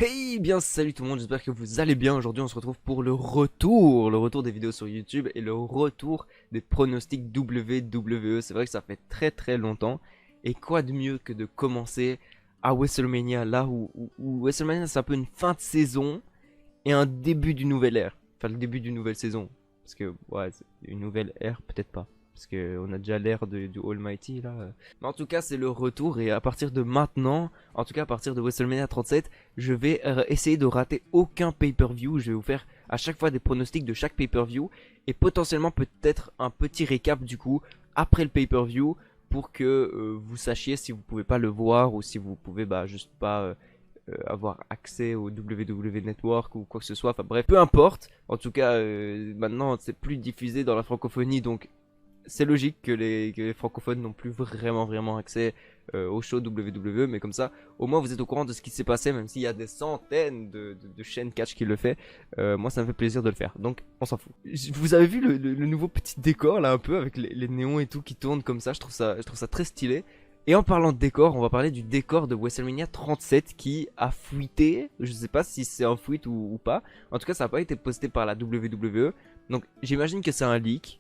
Hey bien salut tout le monde, j'espère que vous allez bien. Aujourd'hui on se retrouve pour le retour des vidéos sur YouTube et le retour des pronostics WWE. C'est vrai que ça fait très longtemps. Et quoi de mieux que de commencer à WrestleMania, là où WrestleMania c'est un peu une fin de saison et un début d'une nouvelle ère. Enfin le début d'une nouvelle saison. Parce que ouais, une nouvelle ère peut-être pas. Parce qu'on a déjà l'ère du Almighty là. Mais en tout cas c'est le retour et à partir de maintenant, en tout cas à partir de WrestleMania 37, je vais essayer de rater aucun pay-per-view. Je vais vous faire à chaque fois des pronostics de chaque pay-per-view et potentiellement peut-être un petit récap du coup après le pay-per-view pour que vous sachiez si vous pouvez pas le voir ou si vous pouvez juste pas avoir accès au WWE Network ou quoi que ce soit. Enfin bref, peu importe. En tout cas, maintenant c'est plus diffusé dans la francophonie donc c'est logique que les francophones n'ont plus vraiment accès au show WWE, mais comme ça, au moins vous êtes au courant de ce qui s'est passé, même s'il y a des centaines de chaînes catch qui le fait. Moi, ça me fait plaisir de le faire, donc on s'en fout. Vous avez vu le nouveau petit décor là, un peu avec les néons et tout qui tournent comme ça. Je trouve ça très stylé. Et en parlant de décor, on va parler du décor de WrestleMania 37 qui a fuité. Je sais pas si c'est un fuite ou pas. En tout cas, ça n'a pas été posté par la WWE. Donc j'imagine que c'est un leak.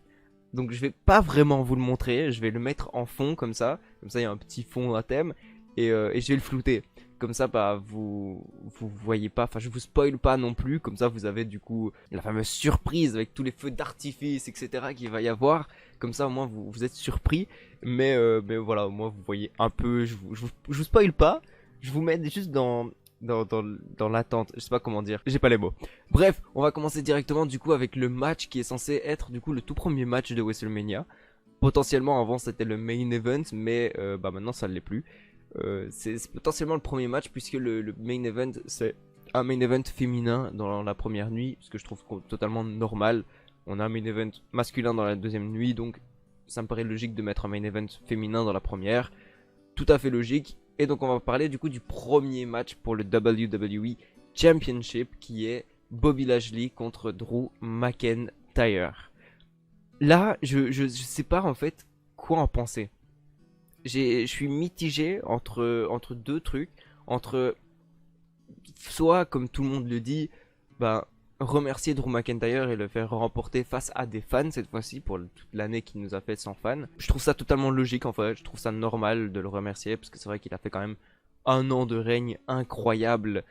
Donc je vais pas vraiment vous le montrer, je vais le mettre en fond comme ça il y a un petit fond à thème et je vais le flouter. Comme ça vous voyez pas, enfin je vous spoil pas non plus, comme ça vous avez du coup la fameuse surprise avec tous les feux d'artifice etc qu'il va y avoir. Comme ça au moins vous êtes surpris, mais voilà au moins vous voyez un peu, je vous spoil pas, je vous mets juste dans l'attente, je sais pas comment dire, j'ai pas les mots. Bref, on va commencer directement du coup avec le match qui est censé être du coup le tout premier match de WrestleMania. Potentiellement avant c'était le main event, mais maintenant ça ne l'est plus. C'est potentiellement le premier match puisque le main event c'est un main event féminin dans la première nuit, ce que je trouve totalement normal. On a un main event masculin dans la deuxième nuit, donc ça me paraît logique de mettre un main event féminin dans la première. Tout à fait logique. Et donc on va parler du coup du premier match pour le WWE Championship qui est Bobby Lashley contre Drew McIntyre. Là, je sais pas en fait quoi en penser. Je suis mitigé entre deux trucs. Entre soit, comme tout le monde le dit, ben, remercier Drew McIntyre et le faire remporter face à des fans cette fois-ci pour toute l'année qu'il nous a fait sans fans. Je trouve ça totalement logique en fait, je trouve ça normal de le remercier parce que c'est vrai qu'il a fait quand même un an de règne incroyable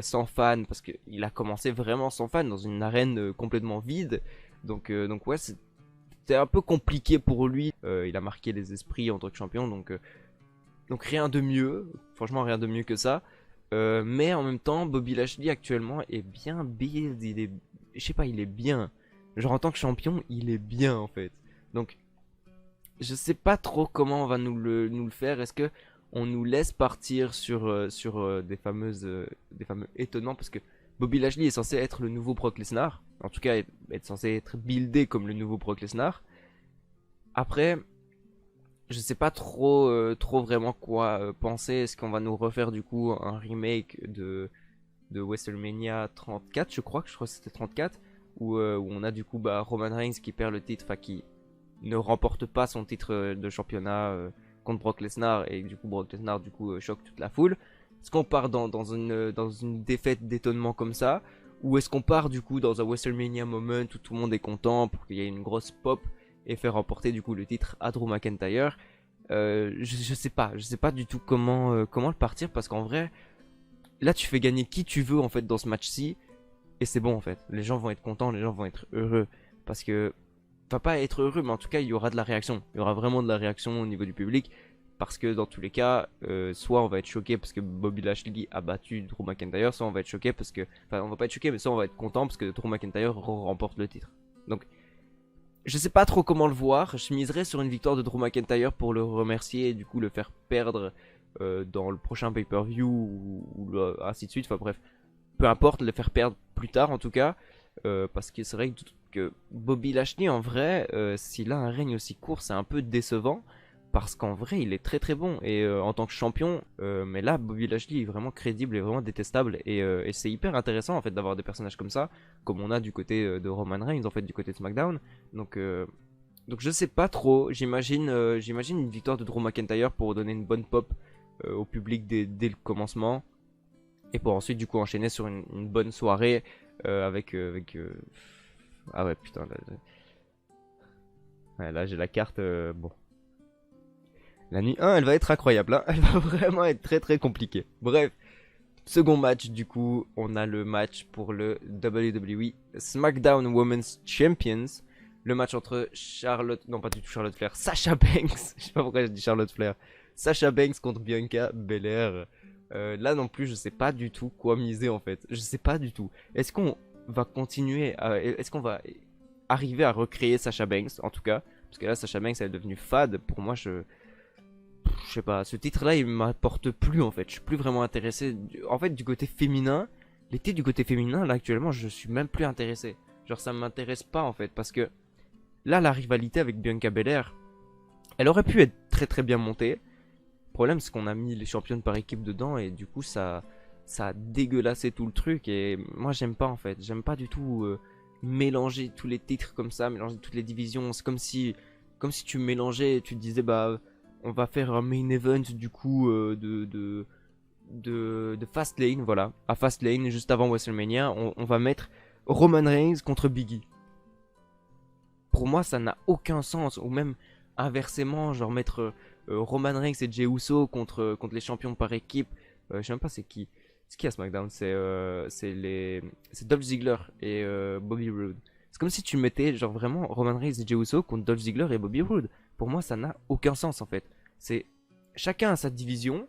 sans fans parce qu'il a commencé vraiment sans fans dans une arène complètement vide. Donc ouais, c'était un peu compliqué pour lui. Il a marqué les esprits en tant que champion, donc rien de mieux, franchement rien de mieux que ça. Mais en même temps, Bobby Lashley actuellement est bien build, je sais pas, il est bien. Genre en tant que champion, il est bien en fait. Donc je sais pas trop comment on va nous le faire. Est-ce que on nous laisse partir sur des fameux étonnants parce que Bobby Lashley est censé être le nouveau Brock Lesnar. En tout cas, être censé être buildé comme le nouveau Brock Lesnar. Après, je sais pas trop vraiment quoi penser. Est-ce qu'on va nous refaire du coup un remake de WrestleMania 34, je crois que c'était 34, où on a du coup Roman Reigns qui perd le titre, enfin qui ne remporte pas son titre de championnat contre Brock Lesnar, et du coup Brock Lesnar du coup choque toute la foule. Est-ce qu'on part dans une défaite d'étonnement comme ça, ou est-ce qu'on part du coup dans un WrestleMania moment où tout le monde est content pour qu'il y ait une grosse pop et faire remporter du coup le titre à Drew McIntyre? Je sais pas du tout comment le partir parce qu'en vrai, là tu fais gagner qui tu veux en fait dans ce match-ci et c'est bon en fait. Les gens vont être contents, les gens vont être heureux parce que va pas être heureux, mais en tout cas il y aura de la réaction. Il y aura vraiment de la réaction au niveau du public parce que dans tous les cas, soit on va être choqué parce que Bobby Lashley a battu Drew McIntyre, soit on va être choqué parce que, enfin on va pas être choqué, mais soit on va être content parce que Drew McIntyre remporte le titre. Donc je sais pas trop comment le voir. Je miserais sur une victoire de Drew McIntyre pour le remercier et du coup le faire perdre dans le prochain pay-per-view ou ainsi de suite. Enfin bref, peu importe, le faire perdre plus tard en tout cas. Parce que c'est vrai que Bobby Lashley en vrai, s'il a un règne aussi court, c'est un peu décevant. Parce qu'en vrai, il est très bon et en tant que champion, mais là, Bobby Lashley est vraiment crédible et vraiment détestable et c'est hyper intéressant en fait d'avoir des personnages comme ça, comme on a du côté de Roman Reigns en fait du côté de SmackDown. Donc, euh, donc je sais pas trop. J'imagine une victoire de Drew McIntyre pour donner une bonne pop au public dès le commencement. Et pour ensuite du coup enchaîner sur une bonne soirée ah ouais putain ouais, là j'ai la carte bon. La nuit 1 elle va être incroyable hein. Elle va vraiment être très très compliquée. Bref, second match du coup, on a le match pour le WWE SmackDown Women's Champions. Le match entre Charlotte, non pas du tout Charlotte Flair, Sasha Banks, je sais pas pourquoi j'ai dit Charlotte Flair. Sasha Banks contre Bianca Belair. Là non plus, je sais pas du tout quoi miser en fait. Je sais pas du tout. Est-ce qu'on va continuer est-ce qu'on va arriver à recréer Sasha Banks en tout cas? Parce que là, Sasha Banks elle est devenue fade. Pour moi, je sais pas, ce titre-là, il m'apporte plus en fait. Je suis plus vraiment intéressé. En fait, du côté féminin, les titres du côté féminin, là actuellement, je suis même plus intéressé. Genre, ça m'intéresse pas en fait. Parce que là, la rivalité avec Bianca Belair, elle aurait pu être très très bien montée. Le problème, c'est qu'on a mis les championnes par équipe dedans et du coup, ça a dégueulassé tout le truc. Et moi, j'aime pas en fait. J'aime pas du tout mélanger tous les titres comme ça, mélanger toutes les divisions. C'est comme si tu mélangeais et tu te disais, bah, on va faire un main event du coup de Fastlane, voilà. À Fastlane, juste avant WrestleMania, on va mettre Roman Reigns contre Biggie. Pour moi, ça n'a aucun sens. Ou même inversement, genre mettre Roman Reigns et Jey Uso contre les champions par équipe. Je sais même pas c'est qui. C'est qui à SmackDown? C'est Dolph Ziggler et Bobby Roode. C'est comme si tu mettais genre vraiment Roman Reigns et Jey Uso contre Dolph Ziggler et Bobby Roode. Pour moi, ça n'a aucun sens en fait. C'est chacun a sa division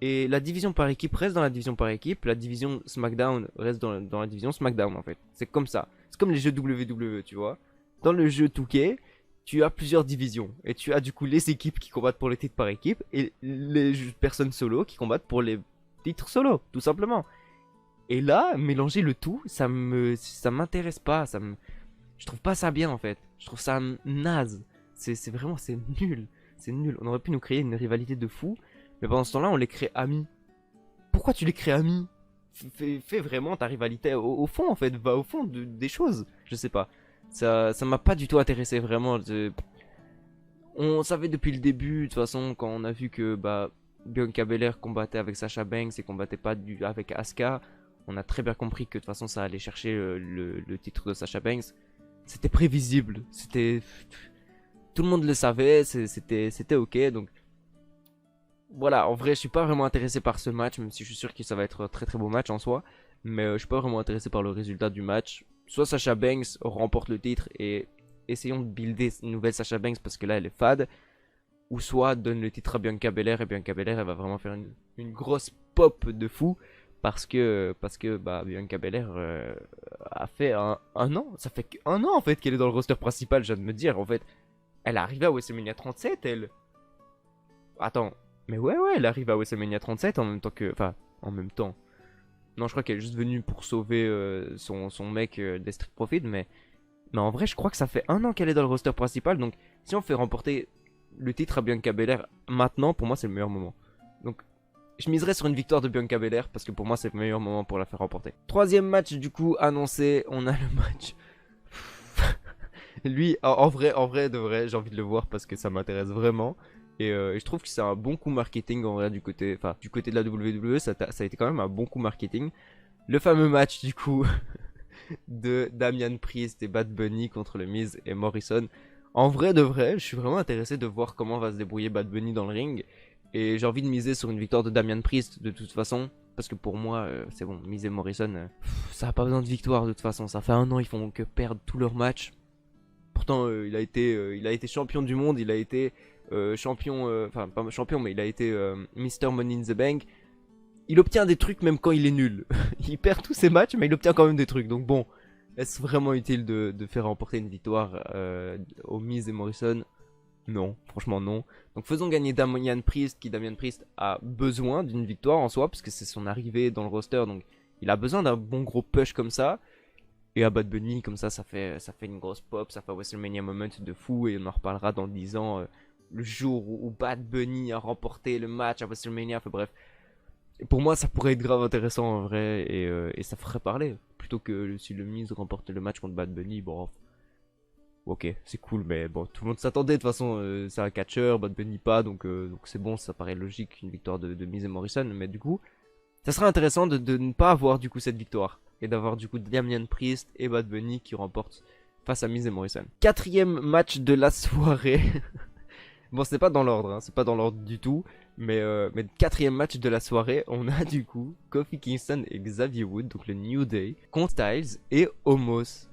et la division par équipe reste dans la division par équipe. La division SmackDown reste dans la division SmackDown en fait. C'est comme ça. C'est comme les jeux WWE, tu vois. Dans le jeu 2K, tu as plusieurs divisions et tu as du coup les équipes qui combattent pour les titres par équipe et les personnes solo qui combattent pour les titres solo, tout simplement. Et là, mélanger le tout, ça m'intéresse pas, je trouve pas ça bien en fait. Je trouve ça naze. C'est vraiment, c'est nul. C'est nul. On aurait pu nous créer une rivalité de fou, mais pendant ce temps-là, on les crée amis. Pourquoi tu les crées amis? Fais vraiment ta rivalité au fond en fait, va au fond des choses. Je sais pas. Ça m'a pas du tout intéressé vraiment. On savait depuis le début, de toute façon, quand on a vu que bah, Bianca Belair combattait avec Sasha Banks et combattait pas avec Asuka, on a très bien compris que de toute façon ça allait chercher le titre de Sasha Banks. C'était prévisible, tout le monde le savait, c'était ok. Donc voilà, en vrai, je suis pas vraiment intéressé par ce match, même si je suis sûr que ça va être un très très beau match en soi. Mais je suis pas vraiment intéressé par le résultat du match. Soit Sasha Banks remporte le titre et essayons de builder une nouvelle Sasha Banks parce que là elle est fade. Ou soit donne le titre à Bianca Belair et Bianca Belair elle va vraiment faire une grosse pop de fou. Parce que bah, Bianca Belair a fait un an. Ça fait un an en fait qu'elle est dans le roster principal, je viens de me dire. En fait, elle est arrivée à WrestleMania 37, elle. Attends, mais ouais, elle arrive à WrestleMania 37 en même temps que. Enfin, en même temps. Non, je crois qu'elle est juste venue pour sauver son mec des Street Profits, mais en vrai, je crois que ça fait un an qu'elle est dans le roster principal. Donc, si on fait remporter le titre à Bianca Belair maintenant, pour moi, c'est le meilleur moment. Donc, je miserais sur une victoire de Bianca Belair parce que pour moi, c'est le meilleur moment pour la faire remporter. Troisième match, du coup, annoncé. On a le match. Lui, en vrai, de vrai, j'ai envie de le voir parce que ça m'intéresse vraiment. Et je trouve que c'est un bon coup marketing en vrai du côté de la WWE, ça a été quand même un bon coup marketing. Le fameux match du coup de Damian Priest et Bad Bunny contre le Miz et Morrison. En vrai de vrai, je suis vraiment intéressé de voir comment va se débrouiller Bad Bunny dans le ring. Et j'ai envie de miser sur une victoire de Damian Priest de toute façon. Parce que pour moi, c'est bon, Miz et Morrison, ça a pas besoin de victoire de toute façon. Ça fait un an, ils font que perdre tous leurs matchs. Pourtant, il a été champion du monde, il a été champion, enfin pas champion, mais il a été Mr. Money in the Bank. Il obtient des trucs même quand il est nul. Il perd tous ses matchs, mais il obtient quand même des trucs. Donc bon, est-ce vraiment utile de faire remporter une victoire aux Miz et Morrison? Non, franchement non. Donc faisons gagner Damian Priest, qui Damian Priest a besoin d'une victoire en soi, parce que c'est son arrivée dans le roster, donc il a besoin d'un bon gros push comme ça. Et à Bad Bunny, comme ça fait une grosse pop, ça fait un WrestleMania moment de fou, et on en reparlera dans 10 ans, le jour où Bad Bunny a remporté le match à WrestleMania, enfin bref. Et pour moi, ça pourrait être grave intéressant en vrai, et ça ferait parler. Plutôt que si le Miz remporte le match contre Bad Bunny, bon, ok, c'est cool, mais bon, tout le monde s'attendait, de toute façon, c'est un catcheur, Bad Bunny pas, donc c'est bon, ça paraît logique, une victoire de Miz et Morrison, mais du coup, Ça sera intéressant de ne pas avoir du coup cette victoire. Et d'avoir du coup Damian Priest et Bad Bunny qui remportent face à Miz et Morrison. Quatrième match de la soirée. Bon, c'est pas dans l'ordre, hein, c'est pas dans l'ordre du tout. Mais quatrième match de la soirée, on a du coup Kofi Kingston et Xavier Woods, donc le New Day, contre Styles et Omos.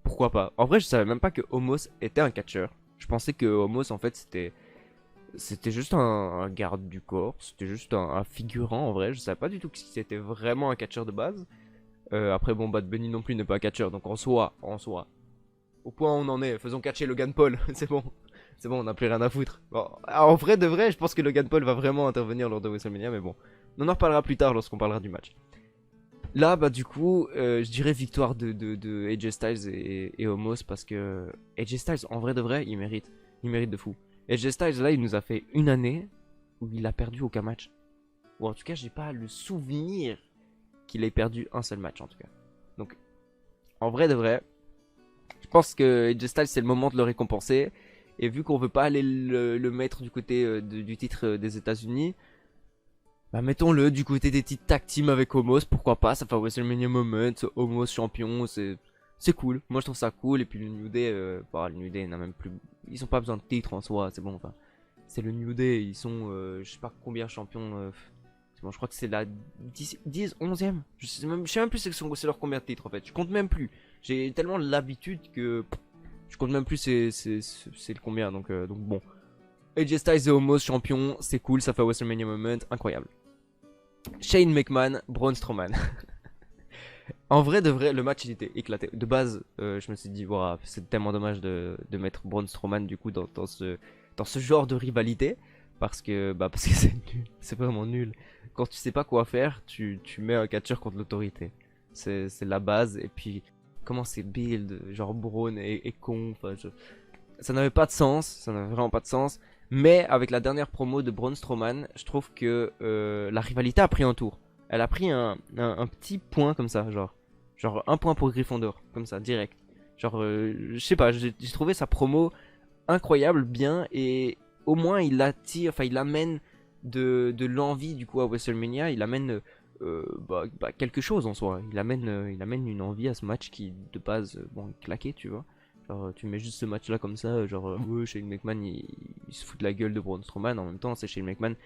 Pourquoi pas? En vrai, je savais même pas que Omos était un catcheur. Je pensais que Omos, en fait, c'était juste un garde du corps. C'était juste un figurant, en vrai. Je savais pas du tout que c'était vraiment un catcheur de base. Après, bon, Bad Bunny non plus n'est pas un catcheur. Donc, en soi, au point où on en est, faisons catcher Logan Paul. C'est bon. C'est bon, on n'a plus rien à foutre. Bon, en vrai de vrai, je pense que Logan Paul va vraiment intervenir lors de WrestleMania. Mais bon, on en reparlera plus tard lorsqu'on parlera du match. Là, bah du coup, je dirais victoire de AJ Styles et Omos parce que AJ Styles, en vrai de vrai, il mérite de fou. AJ Styles, là, il nous a fait une année où il a perdu aucun match. Ou en tout cas, j'ai pas le souvenir qu'il ait perdu un seul match, en tout cas. Donc, en vrai de vrai, je pense que AJ Styles, c'est le moment de le récompenser. Et vu qu'on veut pas aller le mettre du côté du titre des États-Unis, bah mettons-le du côté des petites tag team avec Omos, pourquoi pas, ça fait un WrestleMania Moment, Omos champion, c'est cool. Moi je trouve ça cool, et puis le New Day, bah, le New Day n'a même plus, ils ont pas besoin de titre en soi, c'est bon, enfin, c'est le New Day, ils sont, je sais pas combien champions, c'est bon, je crois que c'est la 10 11e, je sais même plus c'est leur combien de titres en fait, je compte même plus, j'ai tellement l'habitude que je compte même plus c'est le combien, donc bon. AJ Styles et Omos champion, c'est cool, ça fait WrestleMania Moment, incroyable. Shane McMahon, Braun Strowman. En vrai, de vrai, le match il était éclaté. De base, je me suis dit, wow, c'est tellement dommage de mettre Braun Strowman du coup dans ce genre de rivalité. Parce que c'est nul, c'est vraiment nul. Quand tu sais pas quoi faire, tu mets un catcheur contre l'autorité. C'est la base. Et puis, comment c'est build, genre Braun est con. Enfin, ça n'avait pas de sens, ça n'avait vraiment pas de sens. Mais avec la dernière promo de Braun Strowman, je trouve que la rivalité a pris un tour. Elle a pris un petit point comme ça, genre un point pour Gryffondor, comme ça, direct. Genre, je sais pas, j'ai trouvé sa promo incroyable, bien, et au moins il attire, enfin il amène de l'envie du coup à WrestleMania, il amène quelque chose en soi. Il amène une envie à ce match qui de base, bon, claqué, tu vois. Genre, tu mets juste ce match là comme ça, genre, ouais, Shane McMahon il se fout de la gueule de Braun Strowman, en même temps c'est Shane McMahon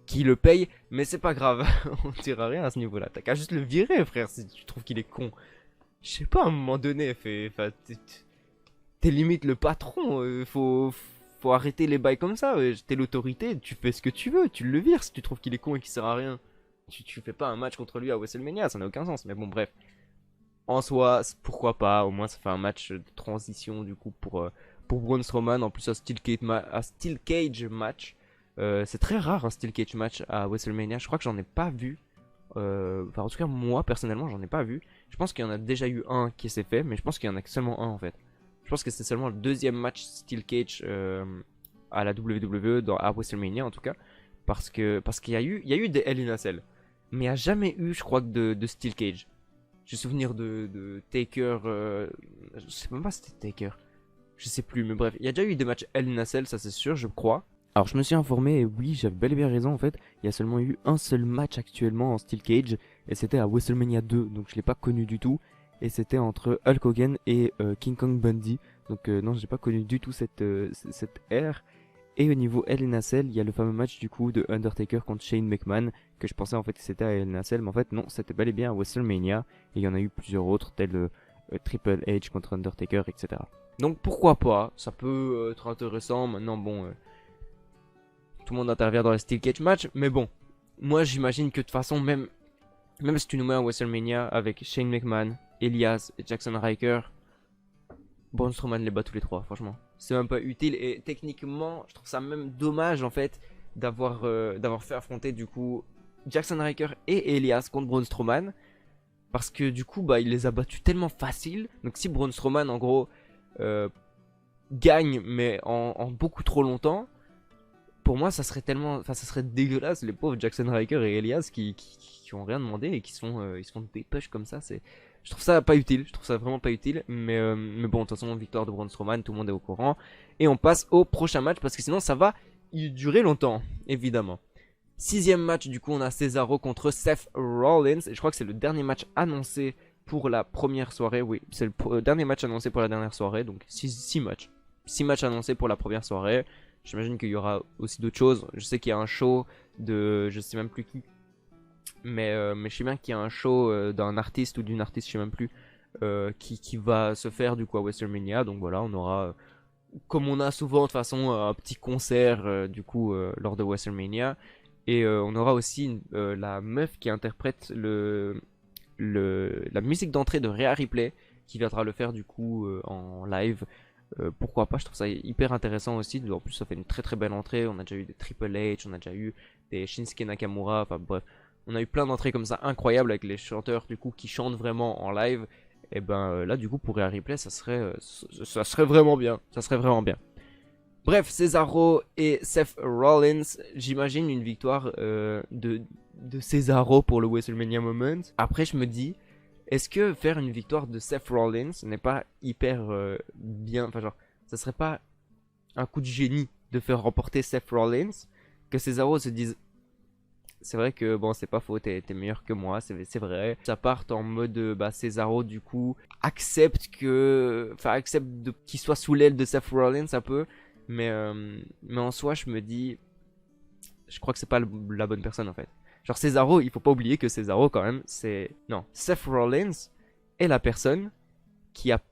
qui le paye, mais c'est pas grave, on dira rien à ce niveau là, t'as qu'à juste le virer frère si tu trouves qu'il est con. Je sais pas, à un moment donné, t'es limite le patron, faut arrêter les bails comme ça, t'es l'autorité, tu fais ce que tu veux, tu le vires si tu trouves qu'il est con et qu'il sert à rien. Tu fais pas un match contre lui à WrestleMania, ça n'a aucun sens, mais bon bref. En soi, pourquoi pas, au moins ça fait un match de transition du coup pour Braun Strowman, en plus un Steel Cage match. C'est très rare un Steel Cage match à WrestleMania, je crois que j'en ai pas vu. Enfin en tout cas moi personnellement j'en ai pas vu. Je pense qu'il y en a déjà eu un qui s'est fait, mais je pense qu'il y en a que seulement un en fait. Je pense que c'est seulement le deuxième match Steel Cage à la WWE, à WrestleMania en tout cas. Parce qu'il y a eu des Hell in a Cell. Mais il n'y a jamais eu je crois de Steel Cage. J'ai souvenir de Taker. Je sais même pas si c'était Taker. Je sais plus, mais bref. Il y a déjà eu des matchs Hell in a Cell, ça c'est sûr, je crois. Alors je me suis informé et oui, j'avais bel et bien raison en fait. Il y a seulement eu un seul match actuellement en Steel Cage. Et c'était à WrestleMania 2, donc je l'ai pas connu du tout. Et c'était entre Hulk Hogan et King Kong Bundy. Donc non, j'ai pas connu du tout cette ère. Et au niveau Hell in a Cell, il y a le fameux match du coup de Undertaker contre Shane McMahon, que je pensais en fait que c'était à Hell in a Cell, mais en fait non, c'était bel et bien à WrestleMania, et il y en a eu plusieurs autres, tels Triple H contre Undertaker, etc. Donc pourquoi pas, ça peut être intéressant, maintenant bon, tout le monde intervient dans le Steel Cage match, mais bon, moi j'imagine que de toute façon, même si tu nous mets à WrestleMania avec Shane McMahon, Elias et Jackson Ryker, Braun Strowman les bat tous les trois, franchement. C'est même pas utile et techniquement, je trouve ça même dommage en fait d'avoir fait affronter du coup Jackson Ryker et Elias contre Braun Strowman parce que du coup bah il les a battus tellement facile. Donc si Braun Strowman en gros gagne mais en beaucoup trop longtemps, pour moi ça serait dégueulasse les pauvres Jackson Ryker et Elias qui ont rien demandé et qui ils se font des push comme ça, je trouve ça pas utile, je trouve ça vraiment pas utile, mais bon, de toute façon, victoire de Braun Strowman, tout le monde est au courant. Et on passe au prochain match, parce que sinon ça va durer longtemps, évidemment. 6e match, du coup, on a Cesaro contre Seth Rollins. Et je crois que c'est le dernier match annoncé pour la première soirée. Oui, c'est le dernier match annoncé pour la dernière soirée. Donc 6 matchs. 6 matchs annoncés pour la première soirée. J'imagine qu'il y aura aussi d'autres choses. Je sais qu'il y a un show de... Je sais même plus qui. Mais je sais bien qu'il y a un show d'un artiste ou d'une artiste, je sais même plus. Qui va se faire du coup à WrestleMania. Donc voilà, on aura... comme on a souvent de toute façon un petit concert du coup lors de WrestleMania. Et on aura aussi la meuf qui interprète la musique d'entrée de Rhea Ripley qui viendra le faire du coup en live. Pourquoi pas, je trouve ça hyper intéressant aussi. En plus, ça fait une très très belle entrée. On a déjà eu des Triple H, on a déjà eu des Shinsuke Nakamura. Enfin bref, on a eu plein d'entrées comme ça incroyables avec les chanteurs du coup qui chantent vraiment en live. Et ben là, du coup, pour Rhea Ripley, ça serait vraiment bien. Ça serait vraiment bien. Bref, Cesaro et Seth Rollins, j'imagine une victoire de Cesaro pour le WrestleMania Moment. Après, je me dis, est-ce que faire une victoire de Seth Rollins n'est pas hyper bien, enfin genre, ça serait pas un coup de génie de faire remporter Seth Rollins, que Cesaro se dise, c'est vrai que bon, c'est pas faux, t'es meilleur que moi, c'est vrai. Ça part en mode, bah, Cesaro du coup accepte qu'il soit sous l'aile de Seth Rollins un peu. Mais en soi, je me dis, je crois que c'est pas la bonne personne en fait. Genre Cesaro, il faut pas oublier que Cesaro quand même, non, Seth Rollins est la personne qui a,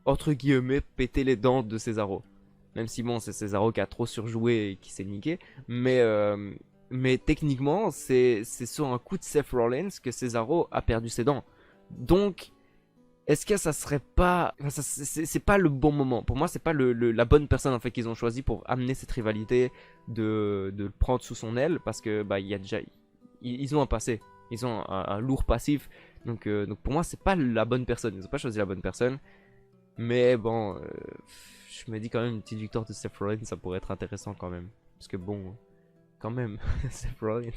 entre guillemets, pété les dents de Cesaro. Même si bon, c'est Cesaro qui a trop surjoué et qui s'est niqué. Mais techniquement, c'est sur un coup de Seth Rollins que Cesaro a perdu ses dents. Donc, est-ce que ça serait pas... Enfin, c'est pas le bon moment. Pour moi, c'est pas la bonne personne en fait qu'ils ont choisi pour amener cette rivalité, de le prendre sous son aile. Parce que bah, il y a déjà... Ils ont un passé. Ils ont un lourd passif. Donc pour moi, c'est pas la bonne personne. Ils ont pas choisi la bonne personne. Mais bon, je me dis quand même une petite victoire de Seth Rollins, ça pourrait être intéressant quand même. Parce que bon, quand même, Seth Rollins...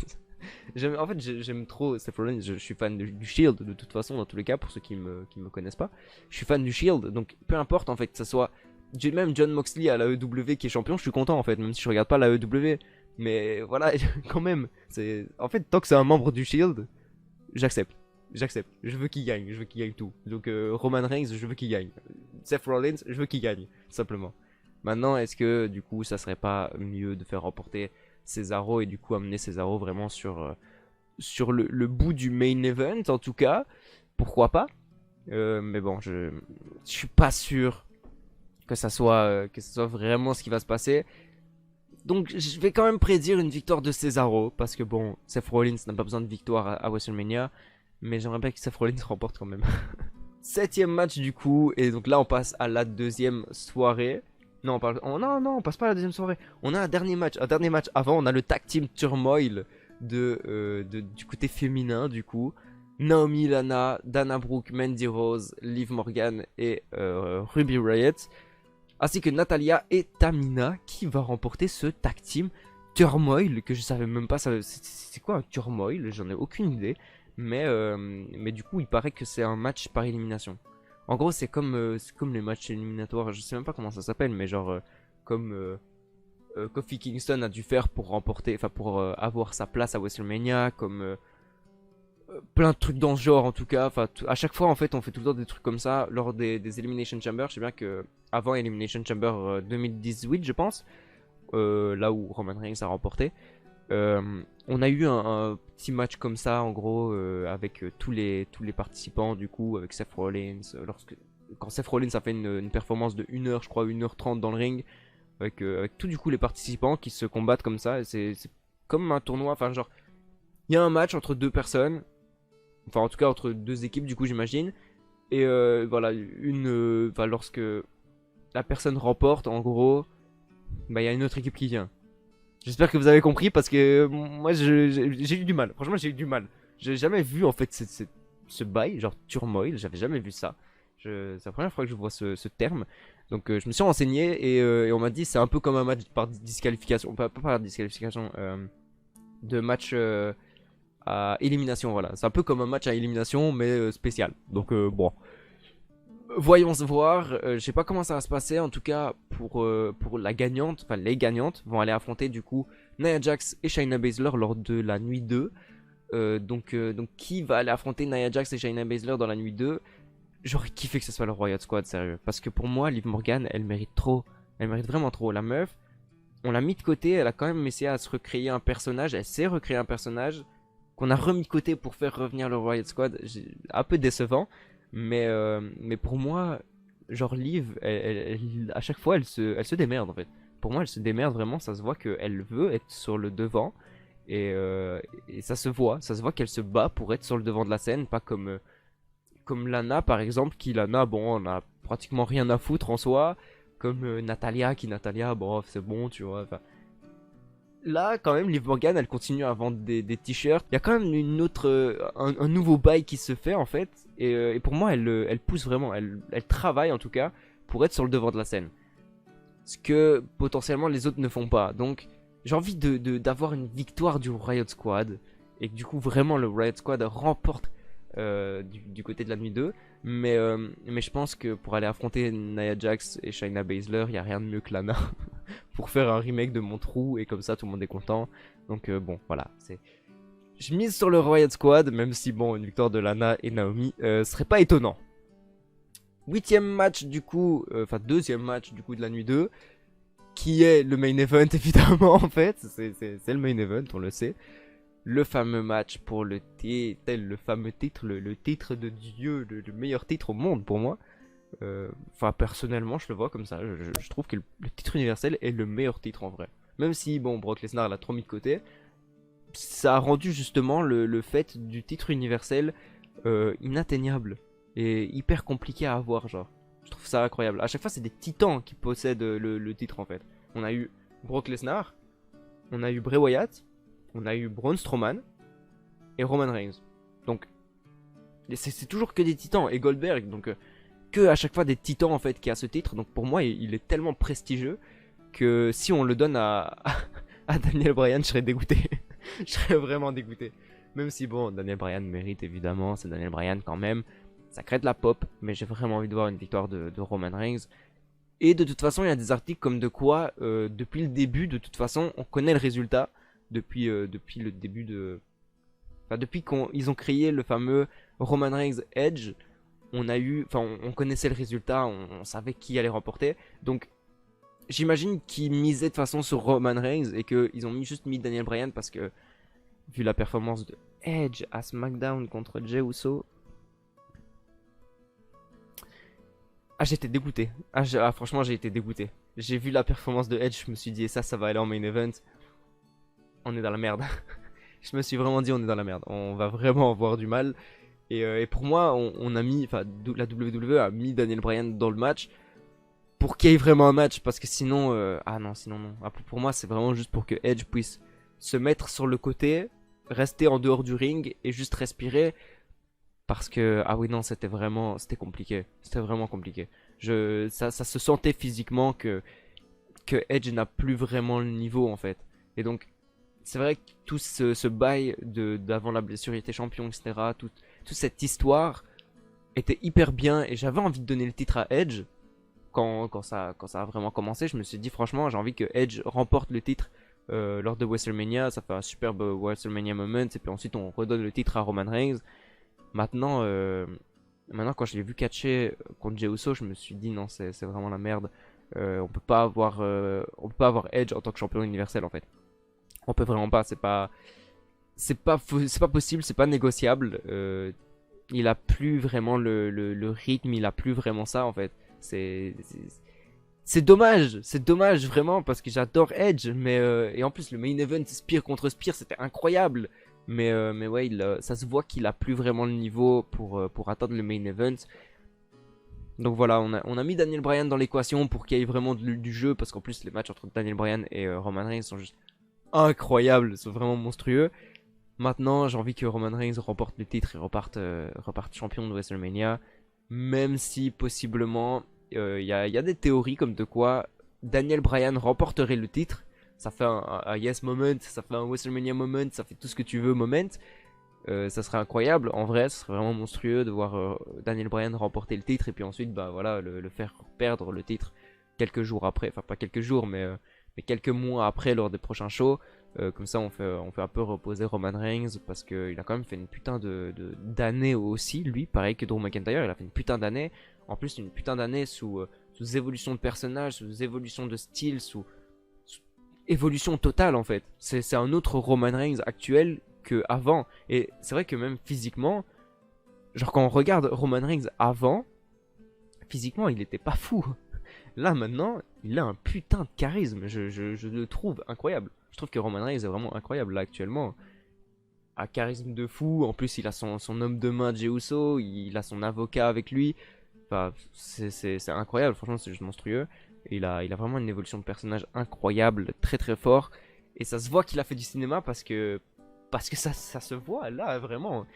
En fait, j'aime trop Seth Rollins. Je suis fan du Shield de toute façon, dans tous les cas, pour ceux qui me connaissent pas. Je suis fan du Shield, donc peu importe en fait que ça soit. J'ai même John Moxley à la EW qui est champion, je suis content en fait, même si je regarde pas la EW. Mais voilà, quand même. En fait, tant que c'est un membre du Shield, j'accepte. J'accepte. Je veux qu'il gagne. Je veux qu'il gagne tout. Donc Roman Reigns, je veux qu'il gagne. Seth Rollins, je veux qu'il gagne. Simplement. Maintenant, est-ce que du coup, ça serait pas mieux de faire remporter Cesaro et du coup amener Cesaro vraiment sur le bout du main event en tout cas, pourquoi pas. Mais bon, je suis pas sûr que ça soit vraiment ce qui va se passer. Donc je vais quand même prédire une victoire de Cesaro parce que bon, Seth Rollins n'a pas besoin de victoire à WrestleMania, mais j'aimerais bien que Seth Rollins remporte quand même. 7ème match du coup, et donc là on passe à la deuxième soirée. Non, on passe pas à la deuxième soirée. On a un dernier match avant. On a le Tag Team Turmoil du côté féminin, du coup. Naomi, Lana, Dana Brooke, Mandy Rose, Liv Morgan et Ruby Riott. Ainsi que Natalia et Tamina qui va remporter ce Tag Team Turmoil que je savais même pas. C'est quoi un Turmoil? J'en ai aucune idée. Mais du coup, il paraît que c'est un match par élimination. En gros, c'est comme les matchs éliminatoires, je sais même pas comment ça s'appelle, mais genre comme Kofi Kingston a dû faire pour remporter, enfin pour avoir sa place à WrestleMania, comme plein de trucs dans ce genre en tout cas. Enfin, à chaque fois en fait, on fait tout le temps des trucs comme ça lors des Elimination Chamber. Je sais bien que avant Elimination Chamber 2018, je pense, là où Roman Reigns a remporté. On a eu un petit match comme ça en gros avec tous les participants du coup avec Seth Rollins quand Seth Rollins a fait une performance de 1h je crois 1h30 dans le ring avec tout du coup les participants qui se combattent comme ça. C'est comme un tournoi, enfin genre il y a un match entre deux personnes, enfin en tout cas entre deux équipes du coup j'imagine, et voilà lorsque la personne remporte en gros, bah il y a une autre équipe qui vient. J'espère que vous avez compris parce que moi j'ai eu du mal. Franchement, j'ai eu du mal. J'ai jamais vu en fait ce bail, genre turmoil. J'avais jamais vu ça. C'est la première fois que je vois ce terme. Donc je me suis renseigné et on m'a dit c'est un peu comme un match par disqualification. Pas par disqualification, de match à élimination. Voilà. C'est un peu comme un match à élimination mais spécial. Donc bon. Voyons voir, je sais pas comment ça va se passer, en tout cas pour la gagnante, enfin les gagnantes vont aller affronter du coup Nia Jax et Shayna Baszler lors de la nuit 2. Donc qui va aller affronter Nia Jax et Shayna Baszler dans la nuit 2? J'aurais kiffé que ce soit le Riot Squad, sérieux. Parce que pour moi, Liv Morgan, elle mérite trop. Elle mérite vraiment trop. La meuf, on l'a mis de côté, elle a quand même essayé à se recréer un personnage. Elle s'est recréé un personnage qu'on a remis de côté pour faire revenir le Riot Squad. Un peu décevant. Mais pour moi, genre Liv, à chaque fois, elle se démerde en fait. Pour moi, elle se démerde vraiment. Ça se voit qu'elle veut être sur le devant. Et ça se voit qu'elle se bat pour être sur le devant de la scène, pas comme Lana par exemple, qui Lana, bon, on a pratiquement rien à foutre en soi, comme Natalia, bon, c'est bon, tu vois. Enfin, là, quand même, Liv Morgan, elle continue à vendre des t-shirts. Il y a quand même un nouveau bail qui se fait en fait, et pour moi, elle pousse vraiment, elle travaille en tout cas pour être sur le devant de la scène, ce que potentiellement les autres ne font pas. Donc j'ai envie d'avoir une victoire du Riot Squad et que du coup vraiment le Riot Squad remporte du côté de la nuit 2. Mais je pense que pour aller affronter Nia Jax et Shayna Baszler, il n'y a rien de mieux que Lana pour faire un remake de mon trou et comme ça tout le monde est content. Donc bon voilà, je mise sur le Riot Squad, même si bon, une victoire de Lana et Naomi serait pas étonnant. 8ème match du coup, enfin 2ème match du coup de la nuit 2, qui est le main event évidemment en fait, c'est le main event, on le sait. Le fameux match pour le titre, le fameux titre, le titre de Dieu, le meilleur titre au monde pour moi. Enfin personnellement je le vois comme ça, je trouve que le titre universel est le meilleur titre en vrai. Même si bon, Brock Lesnar l'a trop mis de côté, ça a rendu justement le fait du titre universel inatteignable et hyper compliqué à avoir, genre. Je trouve ça incroyable. À chaque fois, c'est des titans qui possèdent le titre en fait. On a eu Brock Lesnar, on a eu Bray Wyatt, on a eu Braun Strowman et Roman Reigns. Donc, c'est toujours que des titans. Et Goldberg, donc que à chaque fois des titans en fait qui a ce titre. Donc pour moi, il est tellement prestigieux que si on le donne à Daniel Bryan, je serais dégoûté. Je serais vraiment dégoûté. Même si bon, Daniel Bryan mérite évidemment, c'est Daniel Bryan quand même. Ça crée de la pop, mais j'ai vraiment envie de voir une victoire de Roman Reigns. Et de toute façon, il y a des articles comme de quoi, depuis le début, de toute façon, on connaît le résultat. Depuis le début de... Enfin, depuis qu'ils ont créé le fameux Roman Reigns Edge, on connaissait le résultat, on savait qui allait remporter. Donc, j'imagine qu'ils misaient de façon sur Roman Reigns et qu'ils ont juste mis Daniel Bryan parce que, vu la performance de Edge à SmackDown contre Jey Uso, j'étais dégoûté. Franchement, j'ai été dégoûté. J'ai vu la performance de Edge, je me suis dit, ça va aller en main event. On est dans la merde. Je me suis vraiment dit, on est dans la merde. On va vraiment avoir du mal. Et pour moi, on a mis, enfin, la WWE a mis Daniel Bryan dans le match pour qu'il y ait vraiment un match. Parce que sinon, sinon non. Pour moi, c'est vraiment juste pour que Edge puisse se mettre sur le côté, rester en dehors du ring et juste respirer. Parce que, ah oui, non, c'était compliqué. C'était vraiment compliqué. Ça se sentait physiquement que Edge n'a plus vraiment le niveau, en fait. Et donc, c'est vrai que tout ce bail d'avant la blessure, il était champion, etc. Toute cette histoire était hyper bien. Et j'avais envie de donner le titre à Edge. Quand ça a vraiment commencé, je me suis dit, franchement, j'ai envie que Edge remporte le titre lors de WrestleMania. Ça fait un superbe WrestleMania moment. Et puis ensuite, on redonne le titre à Roman Reigns. Maintenant, quand je l'ai vu catcher contre Jey Uso, je me suis dit non, c'est vraiment la merde. On peut pas avoir Edge en tant que champion universel en fait. On peut vraiment pas, c'est pas possible, c'est pas négociable. Il a plus vraiment le rythme, il a plus vraiment ça en fait. C'est dommage vraiment parce que j'adore Edge, et en plus le main event Spear contre Spear c'était incroyable. Mais ouais, ça se voit qu'il a plus vraiment le niveau pour atteindre le main event. Donc voilà, on a mis Daniel Bryan dans l'équation pour qu'il y ait vraiment du jeu. Parce qu'en plus, les matchs entre Daniel Bryan et Roman Reigns sont juste incroyables, sont vraiment monstrueux. Maintenant, j'ai envie que Roman Reigns remporte le titre et reparte champion de WrestleMania. Même si possiblement, il y a des théories comme de quoi Daniel Bryan remporterait le titre. Ça fait un yes moment, ça fait un WrestleMania moment, ça fait tout ce que tu veux moment. Ça serait incroyable, en vrai, ce serait vraiment monstrueux de voir Daniel Bryan remporter le titre et puis ensuite bah voilà le faire perdre le titre quelques jours après, enfin pas quelques jours mais quelques mois après lors des prochains shows. Comme ça, on fait un peu reposer Roman Reigns parce qu'il a quand même fait une putain d'année aussi, lui, pareil que Drew McIntyre. Il a fait une putain d'année. En plus, une putain d'année sous évolution de personnage, sous évolution de style, sous évolution totale en fait. C'est un autre Roman Reigns actuel qu'avant. Et c'est vrai que même physiquement, genre quand on regarde Roman Reigns avant, physiquement, il était pas fou. Là maintenant, il a un putain de charisme. Je le trouve incroyable. Je trouve que Roman Reigns est vraiment incroyable là actuellement. Un charisme de fou. En plus, il a son homme de main, Jey Uso. Il a son avocat avec lui. Enfin, c'est incroyable. Franchement, c'est juste monstrueux. Et il a vraiment une évolution de personnage incroyable, très très fort. Et ça se voit qu'il a fait du cinéma parce que ça se voit là vraiment.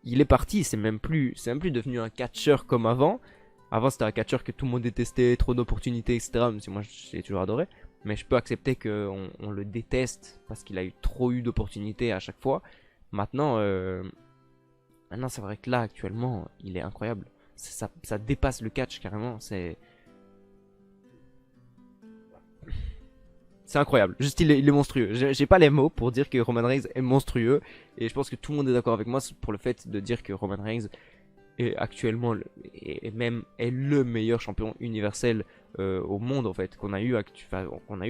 Il est parti. C'est même plus devenu un catcheur comme avant. Avant, c'était un catcheur que tout le monde détestait, trop d'opportunités, etc. Même si moi, j'ai toujours adoré. Mais je peux accepter qu'on le déteste parce qu'il a eu trop d'opportunités à chaque fois. Maintenant, c'est vrai que là, actuellement, il est incroyable. Ça dépasse le catch carrément. C'est incroyable. Juste, il est monstrueux. J'ai pas les mots pour dire que Roman Reigns est monstrueux. Et je pense que tout le monde est d'accord avec moi pour le fait de dire que Roman Reigns est actuellement est le meilleur champion universel au monde en fait qu'on a eu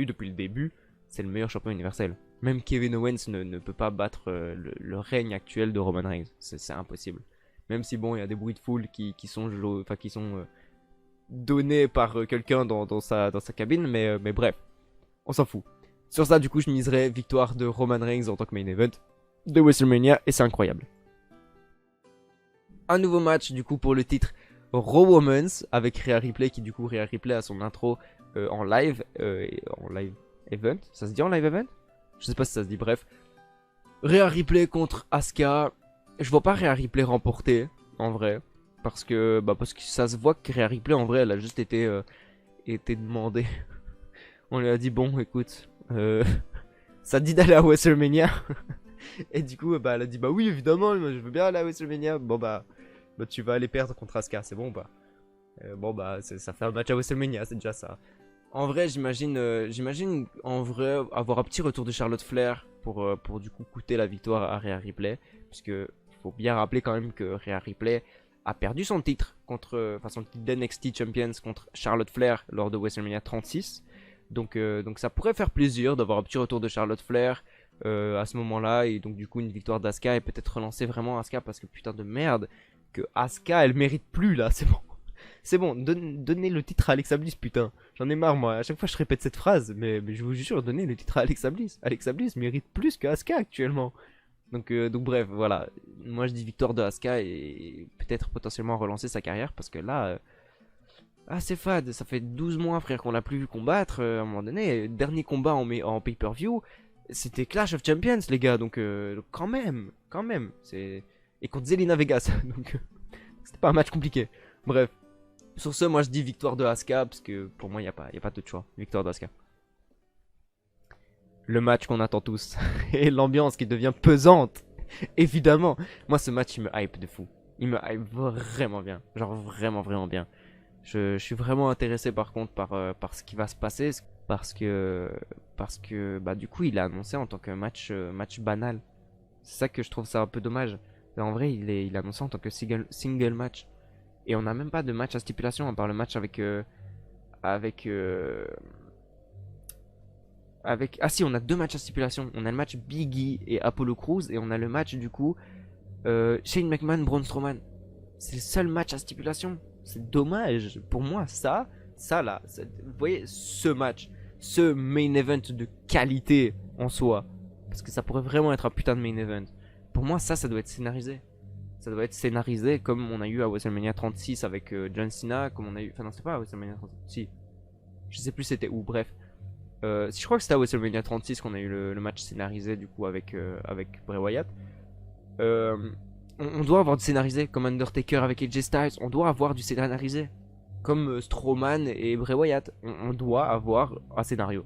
depuis le début. C'est le meilleur champion universel. Même Kevin Owens ne peut pas battre le règne actuel de Roman Reigns. C'est impossible. Même si bon, il y a des bruits de foule qui sont donnés par quelqu'un dans sa cabine, mais bref, on s'en fout. Sur ça, du coup, je miserais victoire de Roman Reigns en tant que main event de WrestleMania et c'est incroyable. Un nouveau match du coup pour le titre Raw Women's avec Rhea Ripley qui du coup Rhea Ripley a son intro en live event. Ça se dit en live event? Je sais pas si ça se dit, bref. Rhea Ripley contre Asuka. Je vois pas Rhea Ripley remporter en vrai parce que ça se voit que Rhea Ripley en vrai elle a juste été demandée. On lui a dit bon écoute ça te dit d'aller à WrestleMania. Et du coup elle a dit bah oui évidemment je veux bien aller à WrestleMania. Bon bah tu vas aller perdre contre Asuka, c'est bon bah. Ça fait un match à WrestleMania, c'est déjà ça. En vrai, j'imagine en vrai avoir un petit retour de Charlotte Flair pour du coup coûter la victoire à Rhea Ripley. Puisque il faut bien rappeler quand même que Rhea Ripley a perdu son titre son titre d'NXT Champions contre Charlotte Flair lors de WrestleMania 36. Donc ça pourrait faire plaisir d'avoir un petit retour de Charlotte Flair à ce moment-là. Et donc du coup une victoire d'Asuka et peut-être relancer vraiment Asuka parce que putain de merde. Que Asuka elle mérite plus là, c'est bon. C'est bon, donnez le titre à Alexa Bliss, putain. J'en ai marre moi, à chaque fois je répète cette phrase, mais je vous jure, donnez le titre à Alexa Bliss. Alexa Bliss mérite plus que Asuka actuellement. Donc bref, voilà. Moi je dis victoire de Asuka et peut-être potentiellement relancer sa carrière parce que là... c'est fade, ça fait 12 mois frère qu'on l'a plus vu combattre à un moment donné. Dernier combat en pay-per-view, c'était Clash of Champions les gars, donc quand même. Et contre Zelina Vegas, donc c'était pas un match compliqué. Bref, sur ce, moi je dis victoire de Asuka, parce que pour moi il n'y a pas de choix. Victoire de Asuka. Le match qu'on attend tous, et l'ambiance qui devient pesante, évidemment. Moi ce match il me hype de fou. Il me hype vraiment bien, genre vraiment bien. Je suis vraiment intéressé par contre par ce qui va se passer, parce que du coup il a annoncé en tant que match banal. C'est ça que je trouve ça un peu dommage. En vrai, il a annoncé en tant que single match. Et on n'a même pas de match à stipulation, à part le match avec... Ah si, on a deux matchs à stipulation. On a le match Biggie et Apollo Crews. Et on a le match, du coup, Shane McMahon, Braun Strowman. C'est le seul match à stipulation. C'est dommage. Pour moi, ça là... Vous voyez, ce match, ce main event de qualité en soi. Parce que ça pourrait vraiment être un putain de main event. Pour moi, ça doit être scénarisé. Ça doit être scénarisé comme on a eu à WrestleMania 36 avec John Cena, comme on a eu... Enfin non, c'est pas à WrestleMania 36. Si. Je sais plus c'était où, bref. Je crois que c'était à WrestleMania 36 qu'on a eu le match scénarisé du coup avec Bray Wyatt. On doit avoir du scénarisé comme Undertaker avec AJ Styles. On doit avoir du scénarisé comme Strowman et Bray Wyatt. On doit avoir un scénario.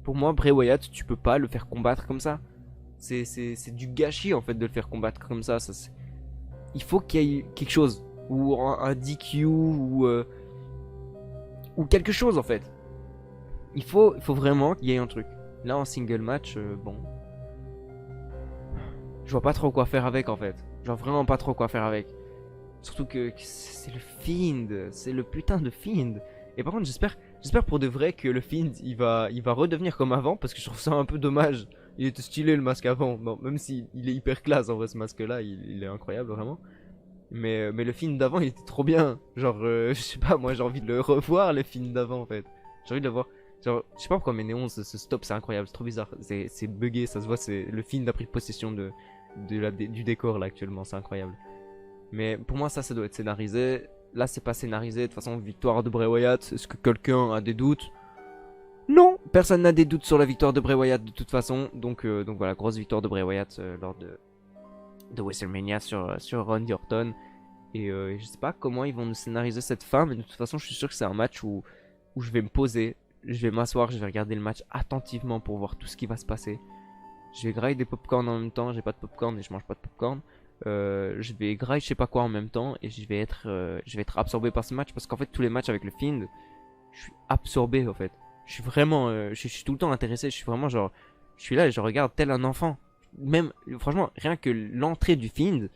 Pour moi, Bray Wyatt, tu peux pas le faire combattre comme ça. C'est du gâchis en fait de le faire combattre comme ça. Il faut qu'il y ait quelque chose. Ou un DQ ou quelque chose en fait. Il faut vraiment qu'il y ait un truc. Là en single match, bon. je vois pas trop quoi faire avec en fait. Genre vraiment pas trop quoi faire avec. Surtout que c'est le Fiend, c'est le putain de Fiend. Et par contre j'espère pour de vrai que le Fiend il va redevenir comme avant parce que je trouve ça un peu dommage. Il était stylé le masque avant, bon, même s'il est hyper classe en vrai ce masque là, il est incroyable vraiment. Mais le film d'avant il était trop bien. Genre je sais pas, moi j'ai envie de le revoir le film d'avant en fait. J'ai envie de le voir. Genre, je sais pas pourquoi mes néons ce stop c'est incroyable, c'est trop bizarre. C'est buggé, ça se voit, c'est le film a pris possession du décor là actuellement, c'est incroyable. Mais pour moi ça doit être scénarisé. Là c'est pas scénarisé, de toute façon victoire de Bray Wyatt. Est-ce que quelqu'un a des doutes? Non, personne n'a des doutes sur la victoire de Bray Wyatt de toute façon. Donc voilà, grosse victoire de Bray Wyatt lors de WrestleMania sur Randy Orton. Et je sais pas comment ils vont nous scénariser cette fin, mais de toute façon, je suis sûr que c'est un match où je vais me poser, je vais m'asseoir, je vais regarder le match attentivement pour voir tout ce qui va se passer. Je vais grailler des popcorn en même temps, j'ai pas de popcorn et je mange pas de popcorn. Je vais grailler je sais pas quoi en même temps et je vais être absorbé par ce match parce qu'en fait, tous les matchs avec le Fiend, je suis absorbé en fait. Je suis vraiment, je suis tout le temps intéressé, je suis vraiment genre, je suis là et je regarde tel un enfant. Même, franchement, rien que l'entrée du Fiend,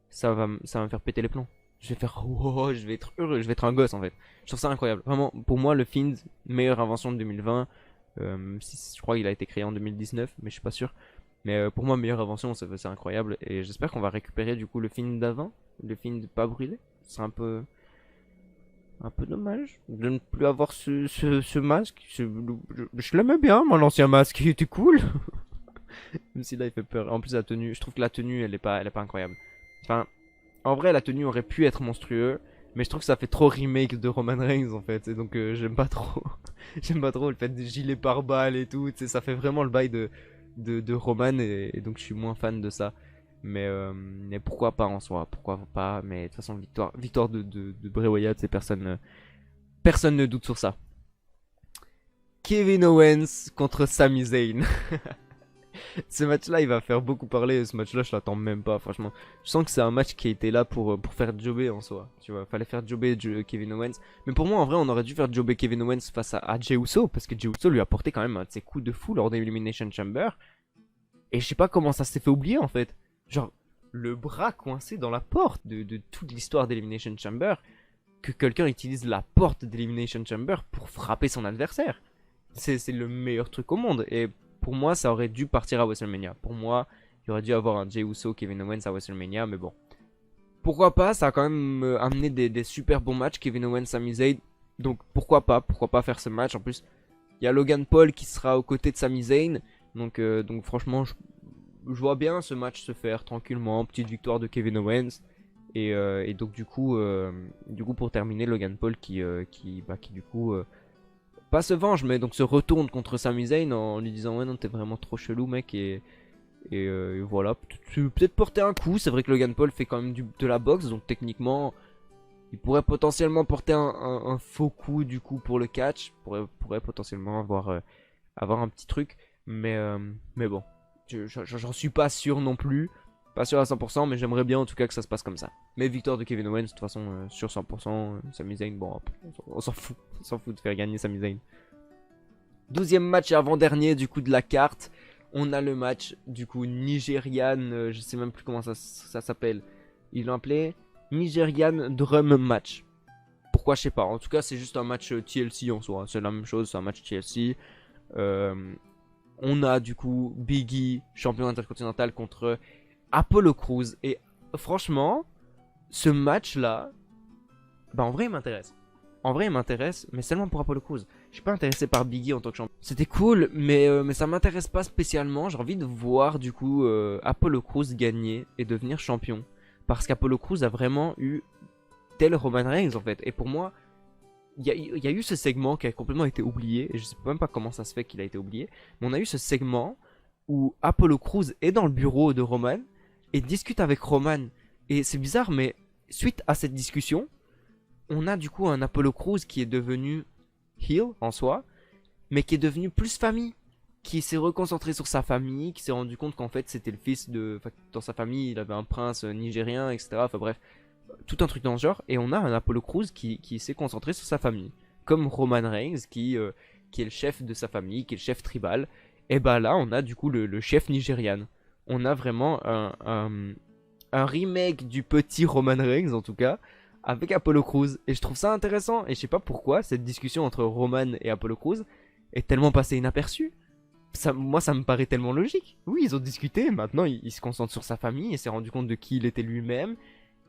ça va me faire péter les plombs. Je vais faire, oh, je vais être heureux, je vais être un gosse en fait. Je trouve ça incroyable. Vraiment, pour moi, le Fiend, meilleure invention de 2020. Si, je crois qu'il a été créé en 2019, mais je suis pas sûr. Mais pour moi, meilleure invention, c'est incroyable. Et j'espère qu'on va récupérer du coup le Fiend d'avant, le Fiend pas brûlé. C'est un peu dommage de ne plus avoir ce masque. Je l'aimais bien, mon ancien masque, il était cool. Même si là il fait peur. En plus la tenue, je trouve que la tenue elle est pas incroyable. Enfin, en vrai la tenue aurait pu être monstrueux, mais je trouve que ça fait trop remake de Roman Reigns en fait. Et donc j'aime pas trop. J'aime pas trop le fait des gilets pare-balles et tout. Tu sais, ça fait vraiment le bail de Roman et donc je suis moins fan de ça. Mais pourquoi pas en soi, pourquoi pas. Mais de toute façon victoire de Bray Wyatt, c'est personne ne doute sur ça. Kevin Owens contre Sami Zayn. Ce match-là, il va faire beaucoup parler. Ce match-là, je l'attends même pas, franchement. Je sens que c'est un match qui a été là pour faire jobber en soi. Tu vois, fallait faire jobber Kevin Owens. Mais pour moi, en vrai, on aurait dû faire jobber Kevin Owens face à Jey Uso. Parce que Jey Uso lui a porté quand même un de ses coups de fou lors d'Elimination Chamber. Et je sais pas comment ça s'est fait oublier en fait. Genre, le bras coincé dans la porte de toute l'histoire d'Elimination Chamber. Que quelqu'un utilise la porte d'Elimination Chamber pour frapper son adversaire. C'est le meilleur truc au monde. Et pour moi, ça aurait dû partir à WrestleMania. Pour moi, il aurait dû avoir un Jey Uso, Kevin Owens à WrestleMania, mais bon. Pourquoi pas, ça a quand même amené des super bons matchs, Kevin Owens, Sami Zayn. Donc pourquoi pas faire ce match. En plus, il y a Logan Paul qui sera aux côtés de Sami Zayn. Donc franchement, je vois bien ce match se faire tranquillement. Petite victoire de Kevin Owens. Et donc du coup, pour terminer, Logan Paul qui du coup pas se venge, mais donc se retourne contre Sami Zayn en lui disant ouais non t'es vraiment trop chelou mec et voilà, peut-être porter un coup. C'est vrai que Logan Paul fait quand même de la boxe, donc techniquement il pourrait potentiellement porter un faux coup du coup pour le catch, pourrait potentiellement avoir un petit truc, mais bon, j'en suis pas sûr non plus. Pas sûr à 100%, mais j'aimerais bien en tout cas que ça se passe comme ça. Mais victoire de Kevin Owens, de toute façon, sur 100%, Sami Zayn, bon, on s'en fout. On s'en fout de faire gagner Sami Zayn. 12e match et avant-dernier du coup de la carte. On a le match du coup Nigérian, je sais même plus comment ça s'appelle. Ils l'ont appelé Nigerian Drum Match. Pourquoi je sais pas. En tout cas c'est juste un match TLC en soi. C'est la même chose, c'est un match TLC. On a du coup Big E, champion intercontinental contre Apollo Crews. Et franchement, ce match là, bah en vrai il m'intéresse. En vrai il m'intéresse, mais seulement pour Apollo Crews. Je suis pas intéressé par Big E en tant que champion. C'était cool, mais ça m'intéresse pas spécialement. J'ai envie de voir du coup Apollo Crews gagner et devenir champion. Parce qu'Apollo Crews a vraiment eu tel Roman Reigns en fait. Et pour moi, il y a eu ce segment qui a complètement été oublié. Et je sais même pas comment ça se fait qu'il a été oublié. Mais on a eu ce segment où Apollo Crews est dans le bureau de Roman et discute avec Roman. Et c'est bizarre, mais suite à cette discussion, on a du coup un Apollo Crews qui est devenu heel en soi, mais qui est devenu plus famille, qui s'est reconcentré sur sa famille, qui s'est rendu compte qu'en fait c'était le fils de... Enfin, dans sa famille, il avait un prince nigérien, etc. Enfin bref, tout un truc dans ce genre. Et on a un Apollo Crews qui s'est concentré sur sa famille. Comme Roman Reigns, qui est le chef de sa famille, qui est le chef tribal. Et bah là, on a du coup le chef nigérian. on a vraiment un remake du petit Roman Reigns en tout cas, avec Apollo Crews. Et je trouve ça intéressant, et je sais pas pourquoi cette discussion entre Roman et Apollo Crews est tellement passée inaperçue. Moi ça me paraît tellement logique. Oui, ils ont discuté, maintenant il se concentre sur sa famille et s'est rendu compte de qui il était lui-même.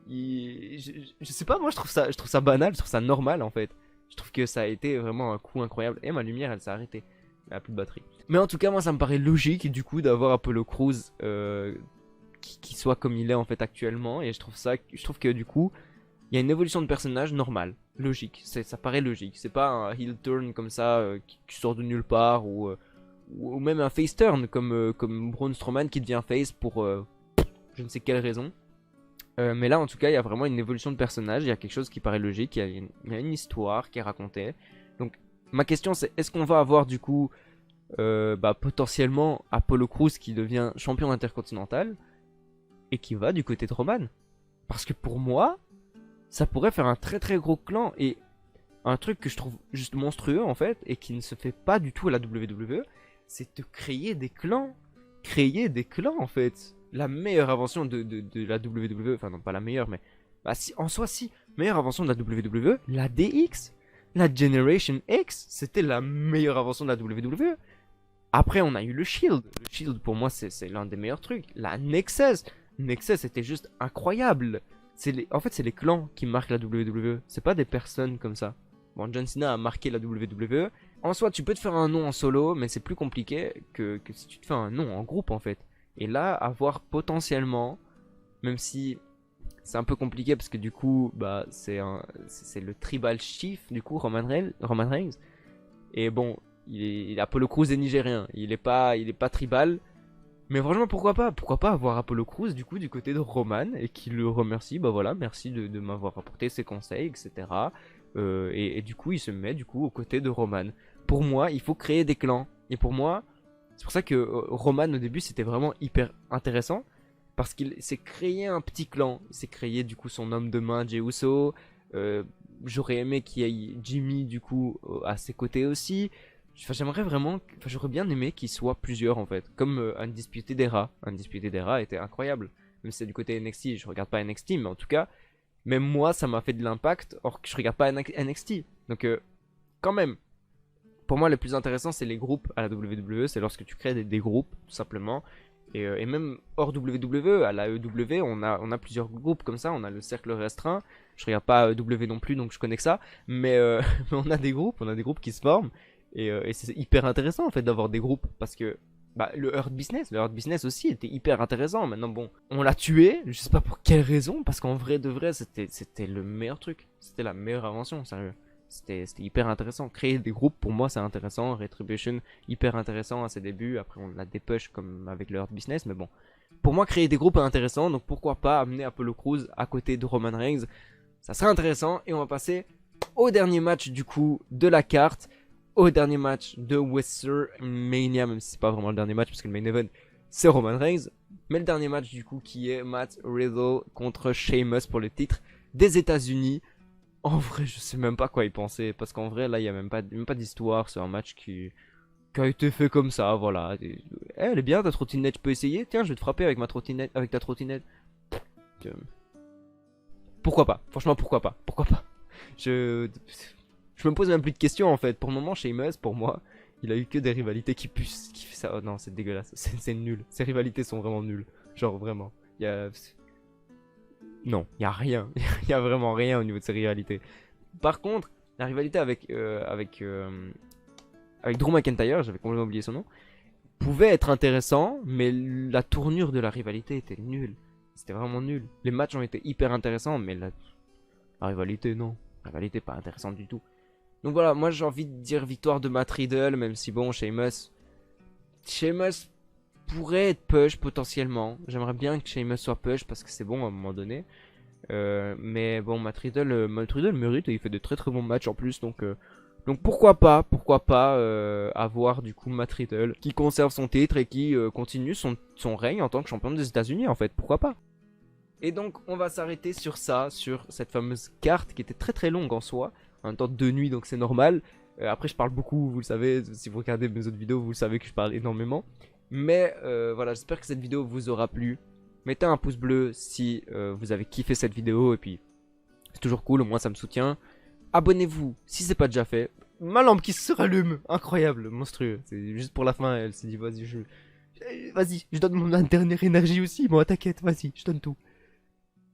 Je sais pas, moi je trouve ça banal, je trouve ça normal en fait. Je trouve que ça a été vraiment un coup incroyable. Et ma lumière elle s'est arrêtée, elle a plus de batterie. Mais en tout cas moi ça me paraît logique du coup d'avoir Apollo Crews qui soit comme il est en fait actuellement. Et je trouve que du coup il y a une évolution de personnage normale, logique. Ça paraît logique, c'est pas un heel turn comme ça qui sort de nulle part ou même un face turn comme Braun Strowman qui devient face pour je ne sais quelle raison. Mais là en tout cas il y a vraiment une évolution de personnage, il y a quelque chose qui paraît logique, il y a une histoire qui est racontée. Donc ma question c'est, est-ce qu'on va avoir du coup potentiellement Apollo Crews qui devient champion intercontinental et qui va du côté de Roman? Parce que pour moi ça pourrait faire un très très gros clan. Et un truc que je trouve juste monstrueux en fait et qui ne se fait pas du tout à la WWE, c'est de créer des clans. Créer des clans en fait. La meilleure invention de la WWE, enfin non pas la meilleure, mais bah, si, en soi si, meilleure invention de la WWE, la DX, la Generation X, c'était la meilleure invention de la WWE. Après on a eu le Shield. Le Shield pour moi c'est l'un des meilleurs trucs. La Nexus, Nexus était juste incroyable. En fait c'est les clans qui marquent la WWE, c'est pas des personnes comme ça. Bon, John Cena a marqué la WWE. En soi, tu peux te faire un nom en solo, mais c'est plus compliqué que si tu te fais un nom en groupe en fait. Et là, avoir potentiellement, même si c'est un peu compliqué parce que du coup, bah, c'est le tribal chief, du coup, Roman Reigns. Et bon, Apollo Crews est nigérien, il est pas tribal. Mais franchement, pourquoi pas? Pourquoi pas avoir Apollo Crews du coup du côté de Roman et qui le remercie, bah voilà, merci de m'avoir apporté ses conseils, etc. Et du coup, il se met du coup aux côtés de Roman. Pour moi, il faut créer des clans. Et pour moi, c'est pour ça que Roman au début c'était vraiment hyper intéressant. Parce qu'il s'est créé un petit clan. Il s'est créé du coup son homme de main, Jey Uso. J'aurais aimé qu'il y ait Jimmy du coup à ses côtés aussi. Enfin, j'aurais bien aimé qu'il soit plusieurs en fait. Comme Undisputed Era. Undisputed Era était incroyable. Même si c'est du côté NXT, je regarde pas NXT, mais en tout cas, même moi ça m'a fait de l'impact. Or que je regarde pas NXT. Donc quand même. Pour moi, le plus intéressant, c'est les groupes à la WWE. C'est lorsque tu crées des groupes, tout simplement. Et même hors WWE, à la EW, on a plusieurs groupes comme ça. On a le cercle restreint. Je regarde pas W non plus, donc je connais que ça. Mais, mais on a des groupes qui se forment. Et c'est hyper intéressant en fait d'avoir des groupes. Parce que bah, le Hurt Business aussi était hyper intéressant. Maintenant, bon, on l'a tué. Je sais pas pour quelle raison. Parce qu'en vrai de vrai, c'était le meilleur truc. C'était la meilleure invention, sérieux. C'était hyper intéressant. Créer des groupes, pour moi, c'est intéressant. Retribution, hyper intéressant à ses débuts. Après, on l'a dépush comme avec le Hurt Business. Mais bon, pour moi, créer des groupes est intéressant. Donc, pourquoi pas amener Apollo Crews à côté de Roman Reigns? Ça serait intéressant. Et on va passer au dernier match, du coup, de la carte. Au dernier match de WrestleMania. Même si c'est pas vraiment le dernier match, parce que le main event, c'est Roman Reigns. Mais le dernier match, du coup, qui est Matt Riddle contre Sheamus pour le titre des États-Unis. En vrai, je sais même pas quoi y penser. Parce qu'en vrai, là, il y a même pas d'histoire. C'est un match qui a été fait comme ça. Voilà. Elle est bien ta trottinette. Je peux essayer? Tiens, je vais te frapper avec ta trottinette. Pourquoi pas? Franchement, pourquoi pas? Pourquoi pas? Je me pose même plus de questions en fait. Pour le moment, Sheamus, pour moi, il a eu que des rivalités qui puissent. Qui fait ça. Oh non, c'est dégueulasse. C'est nul. Ces rivalités sont vraiment nulles. Genre, vraiment. Il y a. Non, il y a rien. Il y a vraiment rien au niveau de ces rivalités. Par contre, la rivalité avec Drew McIntyre, j'avais complètement oublié son nom, pouvait être intéressant, mais la tournure de la rivalité était nulle. C'était vraiment nul. Les matchs ont été hyper intéressants, mais la rivalité, non. La rivalité, pas intéressante du tout. Donc voilà, moi j'ai envie de dire victoire de Matt Riddle, même si bon, Sheamus pourrait être push potentiellement. J'aimerais bien que Sheamus soit push parce que c'est bon à un moment donné. Mais bon, Matt Riddle mérite et il fait de très très bons matchs en plus. Donc pourquoi pas avoir du coup Matt Riddle qui conserve son titre et qui continue son règne en tant que champion des États-Unis en fait. Pourquoi pas? Et donc on va s'arrêter sur ça, sur cette fameuse carte qui était très très longue en soi. En même temps 2 nuits donc c'est normal. Après je parle beaucoup, vous le savez, si vous regardez mes autres vidéos vous le savez que je parle énormément. Mais voilà, j'espère que cette vidéo vous aura plu. Mettez un pouce bleu si vous avez kiffé cette vidéo. Et puis, c'est toujours cool, au moins ça me soutient. Abonnez-vous si c'est pas déjà fait. Ma lampe qui se rallume, incroyable, monstrueux. C'est juste pour la fin, elle s'est dit vas-y, je donne ma dernière énergie aussi. Moi, t'inquiète, vas-y, je donne tout.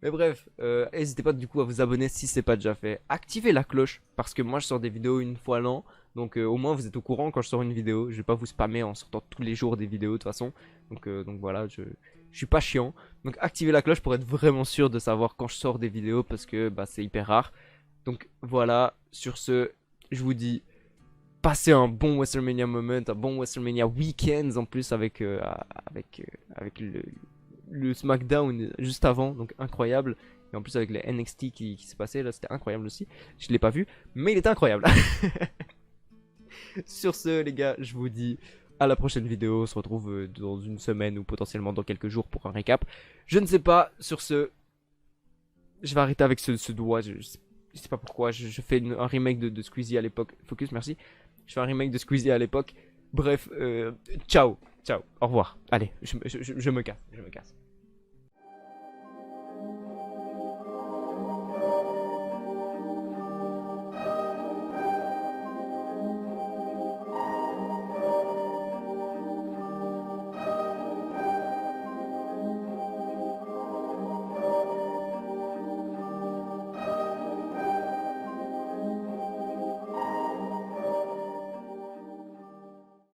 Mais bref, n'hésitez pas du coup à vous abonner si c'est pas déjà fait. Activez la cloche parce que moi je sors des vidéos une fois l'an. Donc au moins vous êtes au courant quand je sors une vidéo. Je vais pas vous spammer en sortant tous les jours des vidéos de toute façon. Donc voilà, je suis pas chiant. Donc activez la cloche pour être vraiment sûr de savoir quand je sors des vidéos parce que bah, c'est hyper rare. Donc voilà, sur ce, je vous dis passez un bon WrestleMania moment, un bon WrestleMania weekend en plus avec le SmackDown juste avant, donc incroyable. Et en plus avec les NXT qui s'est passé là, c'était incroyable aussi. Je l'ai pas vu, mais il était incroyable. Sur ce, les gars, je vous dis à la prochaine vidéo. On se retrouve dans une semaine ou potentiellement dans quelques jours pour un récap. Je ne sais pas. Sur ce, je vais arrêter avec ce doigt. Je sais pas pourquoi. Je fais un remake de Squeezie à l'époque. Focus, merci. Je fais un remake de Squeezie à l'époque. Bref, ciao. Ciao. Au revoir. Allez, je me casse. Je me casse.